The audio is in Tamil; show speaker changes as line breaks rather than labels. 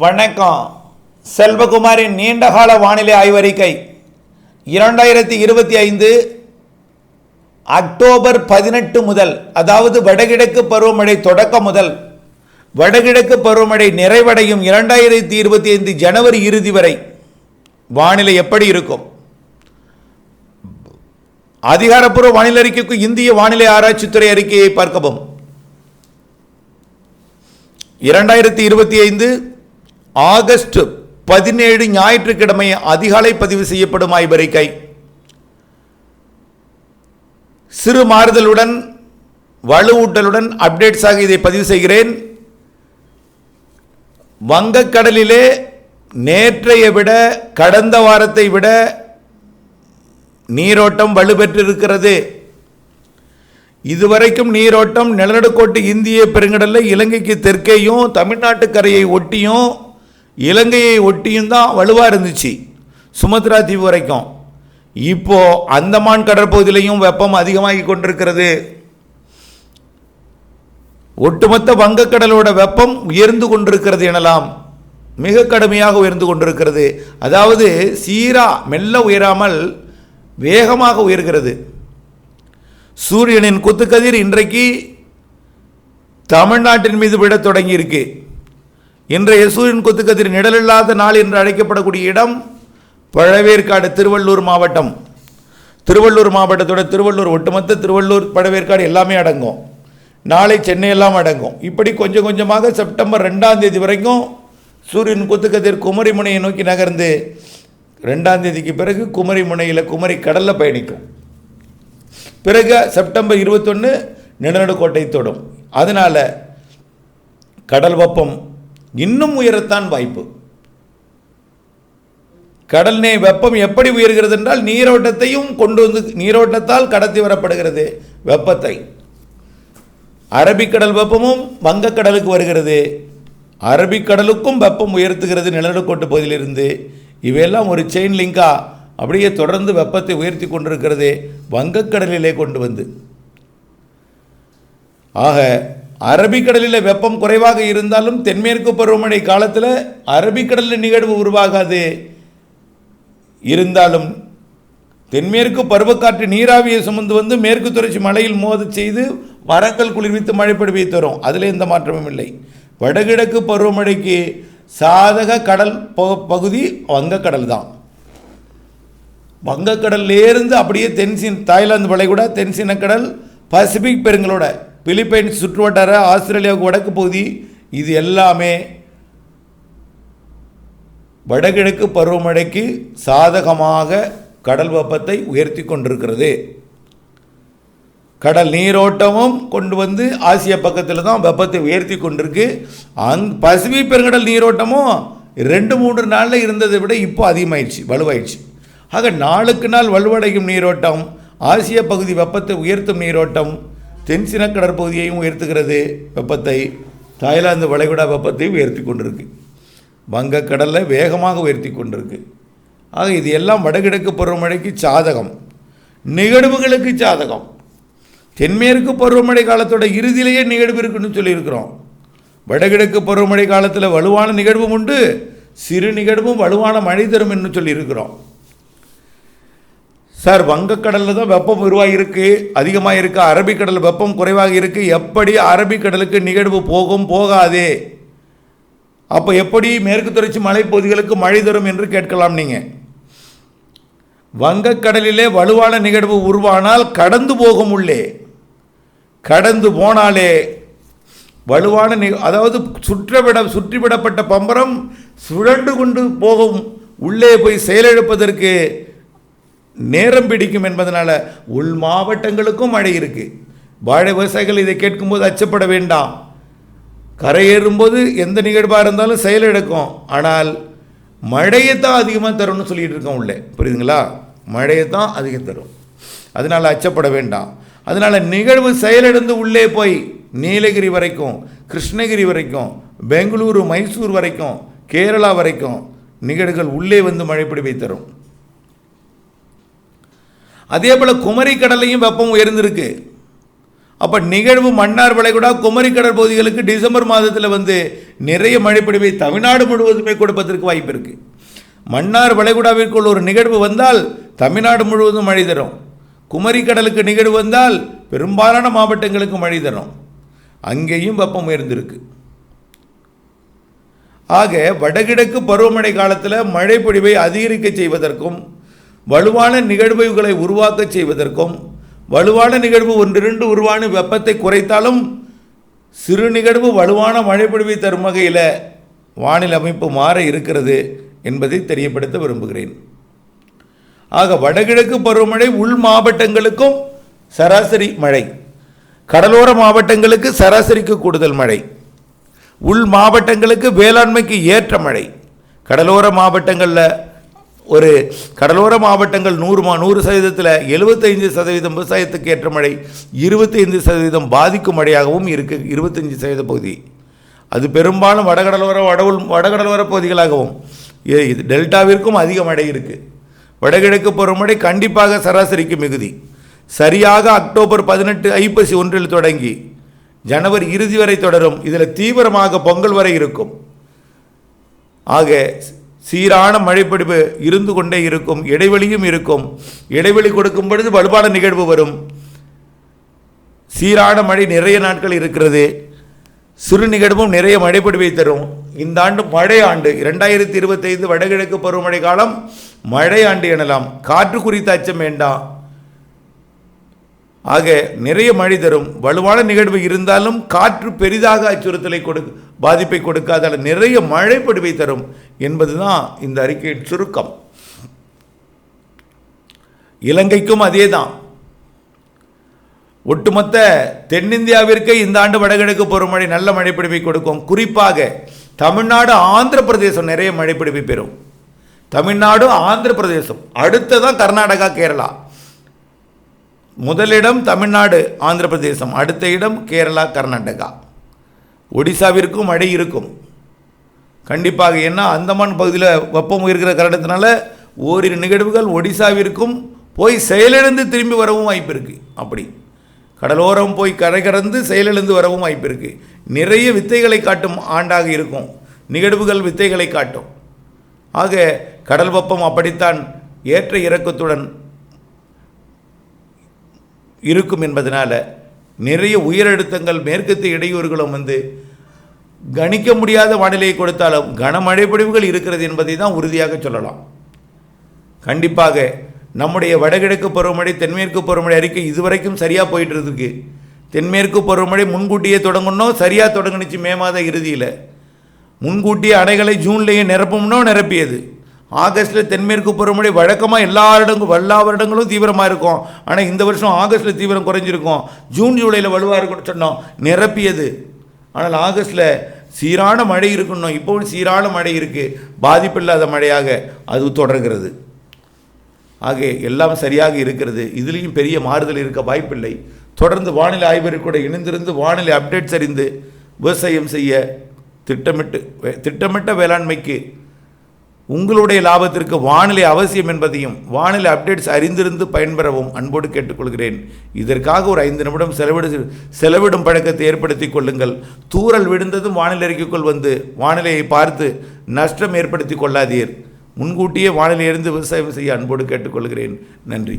வணக்கம். செல்வகுமாரின் நீண்டகால வானிலை ஆய்வறிக்கை 2025 அக்டோபர் 18 முதல், அதாவது வடகிழக்கு பருவமழை தொடக்கம் முதல் வடகிழக்கு பருவமழை நிறைவடையும் 2025 ஜனவரி இறுதி வரை வானிலை எப்படி இருக்கும்? அதிகாரப்பூர்வ வானிலை அறிக்கைக்கு இந்திய வானிலை ஆராய்ச்சித்துறை அறிக்கையை பார்க்கவும். 2025 ஆகஸ்ட் 17 ஞாயிற்றுக்கிழமை அதிகாலை பதிவு செய்யப்படும் ஆய்வறிக்கை. சிறு மாறுதலுடன் வலுவூட்டலுடன் அப்டேட்ஸாக இதை பதிவு செய்கிறேன். வங்கக்கடலிலே நேற்றைய விட கடந்த வாரத்தை விட நீரோட்டம் வலுப்பெற்றிருக்கிறது. இதுவரைக்கும் நீரோட்டம் நிலநடுக்கோட்டு இந்திய பெருங்கடலில் இலங்கைக்கு தெற்கேயும் தமிழ்நாட்டு கரையை ஒட்டியும் இலங்கையை ஒட்டியும் தான் வலுவாக இருந்துச்சு, சுமத்ரா தீவு வரைக்கும். இப்போ அந்தமான் கடற்பகுதியிலையும் வெப்பம் அதிகமாகி கொண்டிருக்கிறது. ஒட்டுமொத்த வங்கக்கடலோட வெப்பம் உயர்ந்து கொண்டிருக்கிறது எனலாம், மிக கடுமையாக உயர்ந்து கொண்டிருக்கிறது. அதாவது சீரா மெல்ல உயராமல் வேகமாக உயர்கிறது. சூரியனின் குத்துக்கதிர் இன்றைக்கு தமிழ்நாட்டின் மீது விட தொடங்கி இருக்கு. இன்றைய சூரியன் குத்துக்கதிர் நிழலில்லாத நாள் என்று அழைக்கப்படக்கூடிய இடம் பழவேற்காடு, திருவள்ளூர் மாவட்டம். திருவள்ளூர் மாவட்டத்தோட திருவள்ளூர், ஒட்டுமொத்த திருவள்ளூர் பழவேற்காடு எல்லாமே அடங்கும். நாளை சென்னை எல்லாம் அடங்கும். இப்படி கொஞ்சம் கொஞ்சமாக செப்டம்பர் 2ஆம் தேதி வரைக்கும் சூரியன் குத்துக்கதிர் குமரி முனையை நோக்கி நகர்ந்து 2ஆம் தேதிக்கு பிறகு குமரி முனையில் குமரி கடலில் பயணிக்கும். பிறகு செப்டம்பர் 21 நிலநடுக்கோட்டை தொடும். அதனால் கடல் வெப்பம் இன்னும் உயரத்தான் வாய்ப்பு. கடல் நீர் வெப்பம் எப்படி உயர்கிறது என்றால் நீரோட்டத்தையும் கொண்டு வந்து நீரோட்டத்தால் கடத்தி வரப்படுகிறது வெப்பத்தை. அரபிக்கடல் வெப்பமும் வங்கக்கடலுக்கு வருகிறது. அரபிக்கடலுக்கும் வெப்பம் உயர்த்துகிறது நிலநடுக்கோட்டு பகுதியிலிருந்து. இவையெல்லாம் ஒரு செயின் லிங்கா அப்படியே தொடர்ந்து வெப்பத்தை உயர்த்தி கொண்டிருக்கிறது வங்கக்கடலிலே கொண்டு வந்து. ஆக அரபிக்கடலில் வெப்பம் குறைவாக இருந்தாலும் தென்மேற்கு பருவமழை காலத்தில் அரபிக்கடலில் நிகழ்வு உருவாகாது. இருந்தாலும் தென்மேற்கு பருவக்காற்று நீராவியை சுமந்து வந்து மேற்கு தொடர்ச்சி மலையில் மோத செய்து மரங்கள் குளிர்வித்து மழை பொழிவை தரும். அதில் எந்த மாற்றமும் இல்லை. வடகிழக்கு பருவமழைக்கு சாதக கடல் பகுதி வங்கக்கடல் தான். வங்கக்கடல்லேருந்து அப்படியே தாய்லாந்து வளைகுடா, தென்சீனக்கடல், பசிபிக் பெருங்கலோட பிலிப்பைன்ஸ் சுற்றுவட்டார ஆஸ்திரேலியாவுக்கு வடக்கு பகுதி, இது எல்லாமே வடகிழக்கு பருவமழைக்கு சாதகமாக கடல் வெப்பத்தை உயர்த்தி கொண்டிருக்கிறது. கடல் நீரோட்டமும் கொண்டு வந்து ஆசிய பக்கத்தில் தான் வெப்பத்தை உயர்த்தி கொண்டிருக்கு. பசிபிக் பெருங்கடல் நீரோட்டமும் 2-3 நாளில் இருந்ததை விட இப்போ அதிகமாயிடுச்சு, வலுவாயிடுச்சு. ஆக நாளுக்கு நாள் வலுவடையும் நீரோட்டம் ஆசிய பகுதி வெப்பத்தை உயர்த்தும் நீரோட்டம் தென்சீன கடற்பகுதியையும் உயர்த்துகிறது வெப்பத்தை. தாய்லாந்து வளைகுடா வெப்பத்தையும் உயர்த்தி கொண்டிருக்கு. வங்கக்கடலில் வேகமாக உயர்த்தி கொண்டிருக்கு. ஆக இது எல்லாம் வடகிழக்கு பருவமழைக்கு சாதகம், நிகழ்வுகளுக்கு சாதகம். தென்மேற்கு பருவமழை காலத்தோட இறுதியிலேயே நிகழ்வு இருக்குன்னு சொல்லியிருக்கிறோம். வடகிழக்கு பருவமழை காலத்தில் வலுவான நிகழ்வும் உண்டு, சிறு நிகழ்வும் வலுவான மழை தரும் என்று சொல்லியிருக்கிறோம். சார், வங்கக்கடலில் தான் வெப்பம் உருவாகியிருக்கு, அதிகமாக இருக்குது. அரபிக்கடலில் வெப்பம் குறைவாக இருக்குது. எப்படி அரபிக்கடலுக்கு நிகழ்வு போகாதே, அப்போ எப்படி மேற்கு தொடர்ச்சி மலைப்பகுதிகளுக்கு மழை தரும் என்று கேட்கலாம் நீங்கள். வங்கக்கடலிலே வலுவான நிகழ்வு உருவானால் கடந்து போகும், உள்ளே கடந்து போனாலே வலுவான அதாவது சுற்றிவிடப்பட்ட பம்பரம் சுழண்டு கொண்டு போகும், உள்ளே போய் செயலிழப்பதற்கு நேரம் பிடிக்கும் என்பதனால உள் மாவட்டங்களுக்கும் மழை இருக்குது. வாழை விவசாயிகள் இதை கேட்கும்போது அச்சப்பட வேண்டாம். கரையேறும்போது எந்த நிகழ்வாக இருந்தாலும் செயலிழக்கும், ஆனால் மழையைத்தான் அதிகமாக தரும்னு சொல்லிட்டு இருக்கோம் உள்ளே. புரியுதுங்களா? மழையைத்தான் அதிகம் தரும், அதனால் அச்சப்பட வேண்டாம். அதனால் நிகழ்வு செயலிழந்து உள்ளே போய் நீலகிரி வரைக்கும், கிருஷ்ணகிரி வரைக்கும், பெங்களூரு, மைசூர் வரைக்கும், கேரளா வரைக்கும் நிகழ்வுகள் உள்ளே வந்து மழை பொழிவை தரும். அதே போல் குமரி கடலையும் வெப்பம் உயர்ந்திருக்கு. அப்போ நிகழ்வு மன்னார் வளைகுடா குமரி கடல் பகுதிகளுக்கு டிசம்பர் மாதத்தில் நிறைய மழைப்பொழிவை தமிழ்நாடு முழுவதுமே கொடுப்பதற்கு வாய்ப்பு இருக்குது. மன்னார் வளைகுடாவிற்குள் ஒரு நிகழ்வு வந்தால் தமிழ்நாடு முழுவதும் மழை தரும். குமரி கடலுக்கு நிகழ்வு வந்தால் பெரும்பாலான மாவட்டங்களுக்கு மழை தரும். அங்கேயும் வெப்பம் உயர்ந்திருக்கு. ஆக வடகிழக்கு பருவமழை காலத்தில் மழை பொழிவை அதிகரிக்க செய்வதற்கும் வலுவான நிகழ்வுகளை உருவாக்க செய்வதற்கும் வலுவான நிகழ்வு ஒன்றிரண்டு உருவான வெப்பத்தை குறைத்தாலும் சிறு நிகழ்வு வலுவான மழை பொழிவை தரும் வகையில் வானிலை அமைப்பு மாற இருக்கிறது என்பதை தெரியப்படுத்த விரும்புகிறேன். ஆக வடகிழக்கு பருவமழை உள் மாவட்டங்களுக்கும் சராசரி மழை, கடலோர மாவட்டங்களுக்கு சராசரிக்கு கூடுதல் மழை, உள் மாவட்டங்களுக்கு வேளாண்மைக்கு ஏற்ற மழை. கடலோர மாவட்டங்கள் 100% 75% விவசாயத்துக்கு ஏற்ற மழை, 25% பாதிக்கும் மழையாகவும் இருக்கு. 25% பகுதி அது பெரும்பாலும் வடகடலோர பகுதிகளாகவும் டெல்டாவிற்கும் அதிக மழை இருக்குது. வடகிழக்கு பருவமழை கண்டிப்பாக சராசரிக்கு மிகுதி. சரியாக அக்டோபர் 18 ஐப்பசி 1 தொடங்கி ஜனவரி இறுதி வரை தொடரும். இதில் தீவிரமாக பொங்கல் வரை இருக்கும். ஆக சீரான மழைப்பொழிவு இருந்து கொண்டே இருக்கும். இடைவெளியும் இருக்கும். இடைவெளி கொடுக்கும் பொழுது வலுவான நிகழ்வு வரும். சீரான மழை நிறைய நாட்கள் இருக்கிறது. சிறு நிகழ்வும் நிறைய மழைப்பொழிவை தரும். இந்த ஆண்டு மழை ஆண்டு 2025 வடகிழக்கு பருவமழை காலம் மழை ஆண்டு எனலாம். காற்று குறித்த அச்சம் வேண்டாம். ஆக நிறைய மழை தரும். வலுவான நிகழ்வு இருந்தாலும் காற்று பெரிதாக அச்சுறுத்தலை பாதிப்பை கொடுக்காத நிறைய மழை பொழிவை தரும் என்பதுதான் இந்த அறிக்கையின் சுருக்கம். இலங்கைக்கும் அதே தான். ஒட்டுமொத்த தென்னிந்தியாவிற்கு இந்த ஆண்டு வடகிழக்கு பருவமழை நல்ல மழைப்பொழிவை கொடுக்கும். குறிப்பாக தமிழ்நாடு ஆந்திர பிரதேசம் நிறைய மழைப்பொழிவை பெறும். தமிழ்நாடு ஆந்திர பிரதேசம், அடுத்ததான் கர்நாடகா கேரளா. முதலிடம் தமிழ்நாடு ஆந்திர பிரதேசம், அடுத்த இடம் கேரளா கர்நாடகா. ஒடிசாவிற்கும் மழை இருக்கும் கண்டிப்பாக. ஏன்னா அந்தமான் பகுதியில் வெப்பம் இருக்கிற காரணத்தினால ஓரிரு நிகழ்வுகள் ஒடிசாவிற்கும் போய் செயலிழந்து திரும்பி வரவும் வாய்ப்பு இருக்குது. அப்படி கடலோரம் போய் கரை கடந்து செயலிழந்து வரவும் வாய்ப்பு இருக்குது. நிறைய வித்தைகளை காட்டும் ஆண்டாக இருக்கும். நிகழ்வுகள் வித்தைகளை காட்டும். ஆக கடல் வெப்பம் அப்படித்தான் ஏற்ற இறக்கத்துடன் இருக்கும் என்பதனால நிறைய உயரழுத்தங்கள் மேற்கத்திய இடையூறுகளும் கணிக்க முடியாத வானிலையை கொடுத்தாலும் கனமழை பொழிவுகள் இருக்கிறது என்பதை தான் உறுதியாக சொல்லலாம். கண்டிப்பாக நம்முடைய வடகிழக்கு பருவமழை தென்மேற்கு பருவமழை அறிக்கை இதுவரைக்கும் சரியாக போயிட்டு இருக்கு. தென்மேற்கு பருவமழை முன்கூட்டியே தொடங்கணும், சரியாக தொடங்குனுச்சு. மே மாத இறுதியில் முன்கூட்டியே அணைகளை ஜூன்லேயே நிரப்பணும்னோ நிரப்பியது. ஆகஸ்ட்டில் தென்மேற்கு பருவமழை வழக்கமாக எல்லா வருடங்களும் தீவிரமாக இருக்கும். ஆனால் இந்த வருஷம் ஆகஸ்ட்டில் தீவிரம் குறைஞ்சிருக்கும். ஜூன் ஜூலையில் வலுவாக இருக்குன்னு சொன்னோம், நிரப்பியது. ஆனால் ஆகஸ்ட்டில் சீரான மழை இருக்கணும். இப்போவும் சீரான மழை இருக்குது, பாதிப்பில்லாத மழையாக அது தொடர்கிறது. ஆக எல்லாம் சரியாக இருக்கிறது. இதுலேயும் பெரிய மாறுதல் இருக்க வாய்ப்பில்லை. தொடர்ந்து வானிலை ஆய்வறிக்கை கூட இணைந்திருந்து வானிலை அப்டேட்ஸ் அறிந்து விவசாயம் செய்ய திட்டமிட்ட வேளாண்மைக்கு உங்களுடைய லாபத்திற்கு வானிலை அவசியம் என்பதையும் வானிலை அப்டேட்ஸ் அறிந்திருந்து பயன்பெறவும் அன்போடு கேட்டுக்கொள்கிறேன். இதற்காக ஒரு 5 நிமிடம் செலவிடும் பழக்கத்தை ஏற்படுத்தி கொள்ளுங்கள். தூறல் விழுந்ததும் வானிலை அறிக்கைக்குள் வானிலையை பார்த்து நஷ்டம் ஏற்படுத்தி கொள்ளாதீர். முன்கூட்டியே வானிலை அறிந்து விவசாயம் செய்ய அன்போடு கேட்டுக்கொள்கிறேன். நன்றி.